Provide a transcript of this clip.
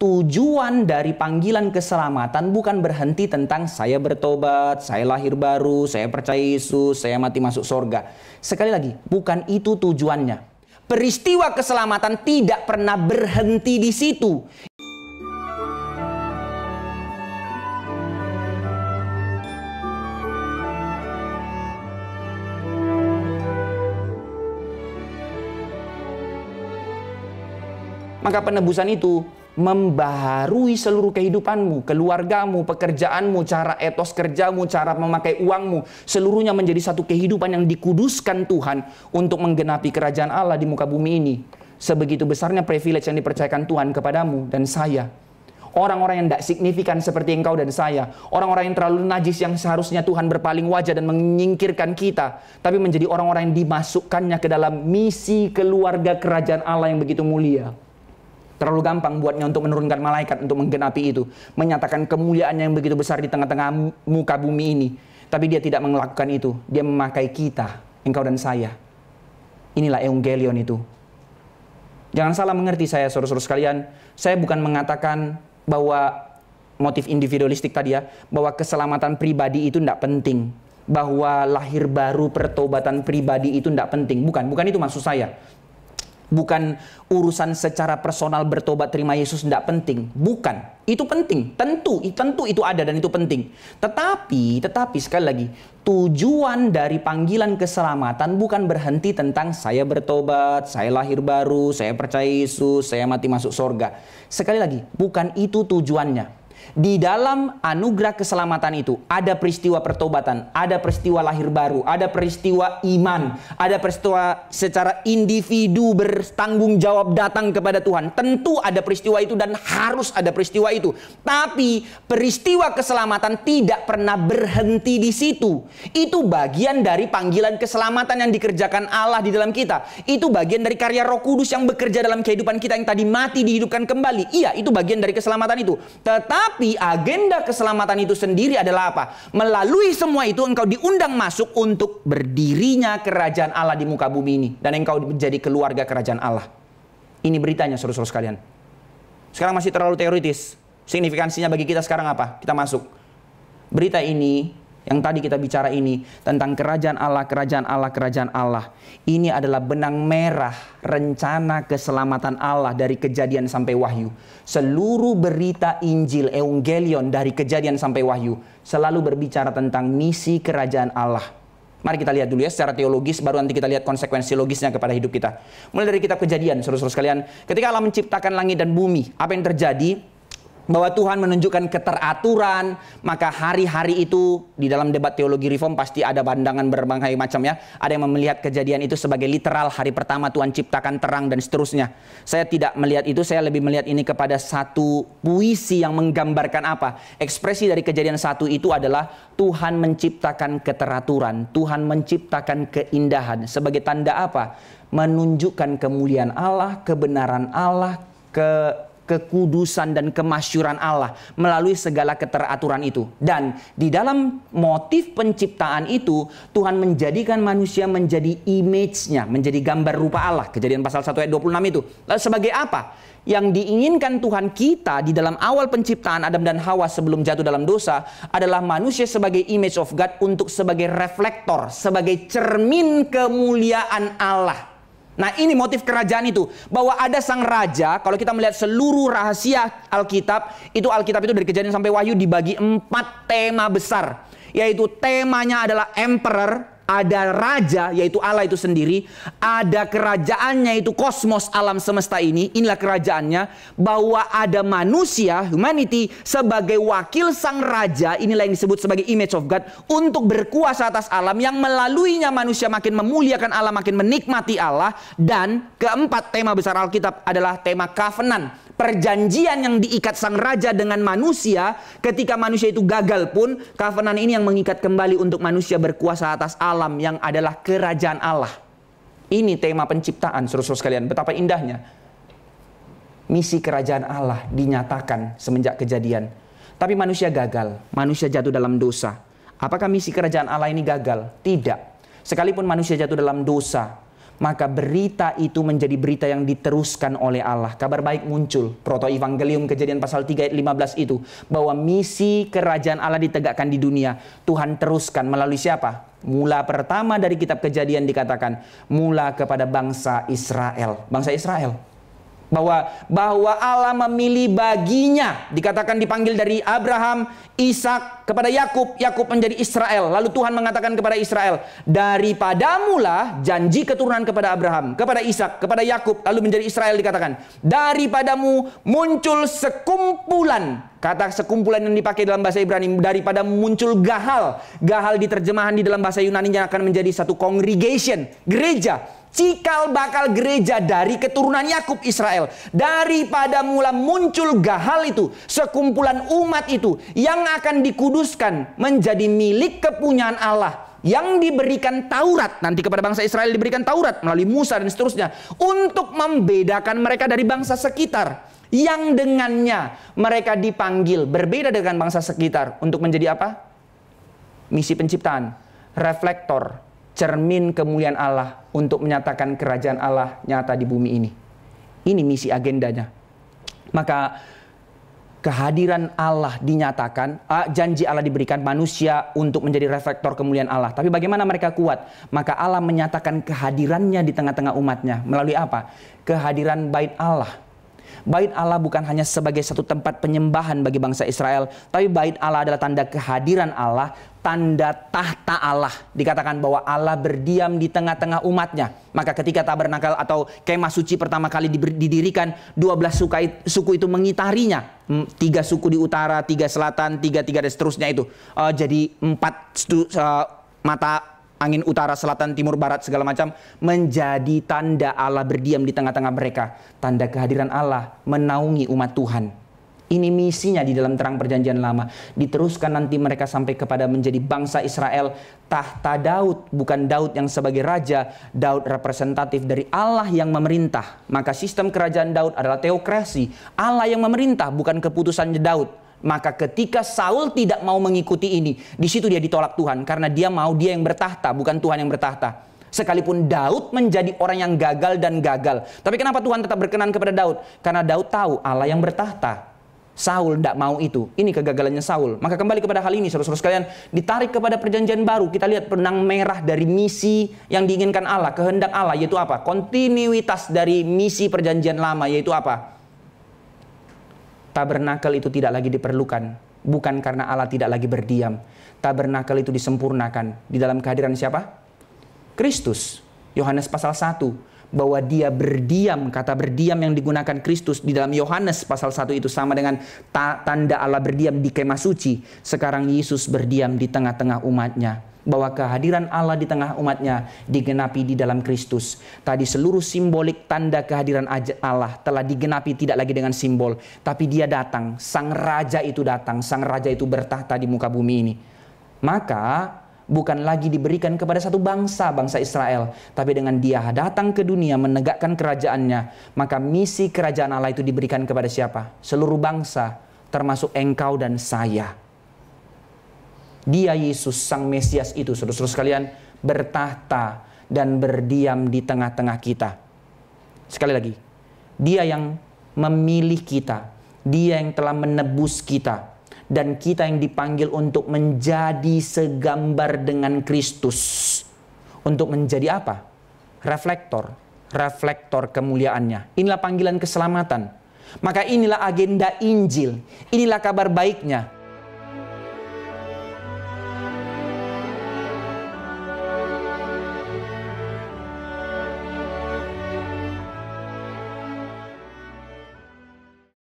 tujuan dari panggilan keselamatan bukan berhenti tentang saya bertobat, saya lahir baru, saya percaya Yesus, saya mati masuk surga. Sekali lagi, bukan itu tujuannya. Peristiwa keselamatan tidak pernah berhenti di situ. Maka penebusan itu membaharui seluruh kehidupanmu, keluargamu, pekerjaanmu, cara etos kerjamu, cara memakai uangmu. Seluruhnya menjadi satu kehidupan yang dikuduskan Tuhan untuk menggenapi kerajaan Allah di muka bumi ini. Sebegitu besarnya privilege yang dipercayakan Tuhan kepadamu dan saya. Orang-orang yang tidak signifikan seperti engkau dan saya. Orang-orang yang terlalu najis yang seharusnya Tuhan berpaling wajah dan menyingkirkan kita. Tapi menjadi orang-orang yang dimasukkannya ke dalam misi keluarga kerajaan Allah yang begitu mulia. Terlalu gampang buatnya untuk menurunkan malaikat untuk menggenapi itu. Menyatakan kemuliaannya yang begitu besar di tengah-tengah muka bumi ini. Tapi dia tidak melakukan itu. Dia memakai kita, engkau dan saya. Inilah evangelion itu. Jangan salah mengerti saya, saudara-saudara sekalian. Saya bukan mengatakan bahwa motif individualistik tadi ya. Bahwa keselamatan pribadi itu tidak penting. Bahwa lahir baru, pertobatan pribadi itu tidak penting. Bukan itu maksud saya. Bukan urusan secara personal bertobat terima Yesus tidak penting. Bukan. Itu penting. Tentu itu ada dan itu penting. Tetapi sekali lagi, tujuan dari panggilan keselamatan bukan berhenti tentang saya bertobat, saya lahir baru, saya percaya Yesus, saya mati masuk surga. Sekali lagi, bukan itu tujuannya. Di dalam anugerah keselamatan itu ada peristiwa pertobatan, ada peristiwa lahir baru, ada peristiwa iman, ada peristiwa secara individu bertanggung jawab datang kepada Tuhan. Tentu ada peristiwa itu dan harus ada peristiwa itu. Tapi peristiwa keselamatan tidak pernah berhenti di situ. Itu bagian dari panggilan keselamatan yang dikerjakan Allah di dalam kita. Itu bagian dari karya Roh Kudus yang bekerja dalam kehidupan kita yang tadi mati dihidupkan kembali. Iya, itu bagian dari keselamatan itu. Tetapi agenda keselamatan itu sendiri adalah apa? Melalui semua itu engkau diundang masuk untuk berdirinya kerajaan Allah di muka bumi ini. Dan engkau menjadi keluarga kerajaan Allah. Ini beritanya saudara-saudara sekalian. Sekarang masih terlalu teoritis. Signifikansinya bagi kita sekarang apa? Kita masuk. Berita ini, yang tadi kita bicara ini, tentang kerajaan Allah, kerajaan Allah, kerajaan Allah. Ini adalah benang merah rencana keselamatan Allah dari Kejadian sampai Wahyu. Seluruh berita Injil, evangelion dari Kejadian sampai Wahyu selalu berbicara tentang misi kerajaan Allah. Mari kita lihat dulu ya secara teologis, baru nanti kita lihat konsekuensi logisnya kepada hidup kita. Mulai dari kitab Kejadian, saudara-saudara sekalian. Ketika Allah menciptakan langit dan bumi, apa yang terjadi? Bahwa Tuhan menunjukkan keteraturan, maka hari-hari itu di dalam debat teologi reform pasti ada pandangan berbagai macam ya. Ada yang melihat Kejadian itu sebagai literal, hari pertama Tuhan ciptakan terang dan seterusnya. Saya tidak melihat itu, saya lebih melihat ini kepada satu puisi yang menggambarkan apa? Ekspresi dari Kejadian 1 itu adalah Tuhan menciptakan keteraturan, Tuhan menciptakan keindahan. Sebagai tanda apa? Menunjukkan kemuliaan Allah, kebenaran Allah, kekudusan dan kemasyuran Allah melalui segala keteraturan itu. Dan di dalam motif penciptaan itu, Tuhan menjadikan manusia menjadi image-nya, menjadi gambar rupa Allah. Kejadian pasal 1 ayat 26 itu. Lalu sebagai apa? Yang diinginkan Tuhan kita di dalam awal penciptaan Adam dan Hawa sebelum jatuh dalam dosa adalah manusia sebagai image of God, untuk sebagai reflektor, sebagai cermin kemuliaan Allah. Nah, ini motif kerajaan itu. Bahwa ada sang raja. Kalau kita melihat seluruh rahasia Alkitab itu dari Kejadian sampai Wahyu dibagi 4 tema besar. Yaitu temanya adalah emperor. Ada raja, yaitu Allah itu sendiri. Ada kerajaannya, yaitu kosmos, alam semesta ini. Inilah kerajaannya. Bahwa ada manusia, humanity, sebagai wakil sang raja. Inilah yang disebut sebagai image of God. Untuk berkuasa atas alam, yang melaluinya manusia makin memuliakan Allah, makin menikmati Allah. Dan keempat tema besar Alkitab adalah tema covenant. Perjanjian yang diikat sang raja dengan manusia. Ketika manusia itu gagal pun, covenant ini yang mengikat kembali untuk manusia berkuasa atas alam yang adalah kerajaan Allah. Ini tema penciptaan, saudara-saudara sekalian. Betapa indahnya misi kerajaan Allah dinyatakan semenjak Kejadian. Tapi manusia gagal, manusia jatuh dalam dosa. Apakah misi kerajaan Allah ini gagal? Tidak. Sekalipun manusia jatuh dalam dosa, maka berita itu menjadi berita yang diteruskan oleh Allah. Kabar baik muncul, proto-evangelium Kejadian pasal 3 ayat 15 itu, bahwa misi kerajaan Allah ditegakkan di dunia. Tuhan teruskan melalui siapa? Mula pertama dari kitab Kejadian dikatakan, mula kepada bangsa Israel. Bangsa Israel. Bahwa Allah memilih baginya, dikatakan dipanggil dari Abraham, Ishak kepada Yakub, Yakub menjadi Israel. Lalu Tuhan mengatakan kepada Israel, daripadamu lah janji keturunan kepada Abraham, kepada Ishak, kepada Yakub, lalu menjadi Israel. Dikatakan daripadamu muncul sekumpulan. Kata sekumpulan yang dipakai dalam bahasa Ibrani, daripada muncul gahal. Gahal diterjemahan di dalam bahasa Yunani-nya akan menjadi satu congregation, gereja. Cikal bakal gereja dari keturunan Yakub Israel. Daripada mula muncul gahal itu, sekumpulan umat itu yang akan dikuduskan menjadi milik kepunyaan Allah, yang diberikan Taurat. Nanti kepada bangsa Israel diberikan Taurat melalui Musa dan seterusnya, untuk membedakan mereka dari bangsa sekitar, yang dengannya mereka dipanggil berbeda dengan bangsa sekitar untuk menjadi apa? Misi penciptaan, reflektor, cermin kemuliaan Allah untuk menyatakan kerajaan Allah nyata di bumi ini. Ini misi agendanya. Maka kehadiran Allah dinyatakan, janji Allah diberikan manusia untuk menjadi reflektor kemuliaan Allah. Tapi bagaimana mereka kuat? Maka Allah menyatakan kehadirannya di tengah-tengah umatnya. Melalui apa? Kehadiran bait Allah. Bait Allah bukan hanya sebagai satu tempat penyembahan bagi bangsa Israel, tapi bait Allah adalah tanda kehadiran Allah, tanda tahta Allah. Dikatakan bahwa Allah berdiam di tengah-tengah umatnya. Maka ketika tabernakel atau kemah suci pertama kali didirikan, 12 suku itu mengitarinya. 3 suku di utara, 3 selatan, 3 dan seterusnya itu. Jadi 4 mata angin utara, selatan, timur, barat, segala macam, menjadi tanda Allah berdiam di tengah-tengah mereka. Tanda kehadiran Allah menaungi umat Tuhan. Ini misinya di dalam terang perjanjian lama. Diteruskan nanti mereka sampai kepada menjadi bangsa Israel. Tahta Daud, bukan Daud yang sebagai raja, Daud representatif dari Allah yang memerintah. Maka sistem kerajaan Daud adalah teokrasi. Allah yang memerintah, bukan keputusannya Daud. Maka ketika Saul tidak mau mengikuti ini, di situ dia ditolak Tuhan, karena dia yang bertahta, bukan Tuhan yang bertahta. Sekalipun Daud menjadi orang yang gagal dan gagal, tapi kenapa Tuhan tetap berkenan kepada Daud? Karena Daud tahu Allah yang bertahta. Saul tidak mau itu. Ini kegagalannya Saul. Maka kembali kepada hal ini, saudara-saudara sekalian, ditarik kepada perjanjian baru. Kita lihat benang merah dari misi yang diinginkan Allah, kehendak Allah, yaitu apa? Kontinuitas dari misi perjanjian lama, yaitu apa? Tabernakel itu tidak lagi diperlukan, bukan karena Allah tidak lagi berdiam. Tabernakel itu disempurnakan di dalam kehadiran siapa? Kristus. Yohanes pasal 1, bahwa dia berdiam, kata berdiam yang digunakan Kristus di dalam Yohanes pasal 1 itu sama dengan tanda Allah berdiam di kemah suci. Sekarang Yesus berdiam di tengah-tengah umatnya. Bahwa kehadiran Allah di tengah umatnya digenapi di dalam Kristus. Tadi seluruh simbolik tanda kehadiran Allah telah digenapi tidak lagi dengan simbol, tapi dia datang, sang raja itu datang, sang raja itu bertahta di muka bumi ini. Maka bukan lagi diberikan kepada satu bangsa Israel, tapi dengan dia datang ke dunia menegakkan kerajaannya, maka misi kerajaan Allah itu diberikan kepada siapa? Seluruh bangsa, termasuk engkau dan saya. Dia Yesus sang Mesias itu, saudara-saudara sekalian, bertahta dan berdiam di tengah-tengah kita. Sekali lagi, dia yang memilih kita, dia yang telah menebus kita, dan kita yang dipanggil untuk menjadi segambar dengan Kristus. Untuk menjadi apa? Reflektor kemuliaannya. Inilah panggilan keselamatan. Maka inilah agenda Injil, inilah kabar baiknya.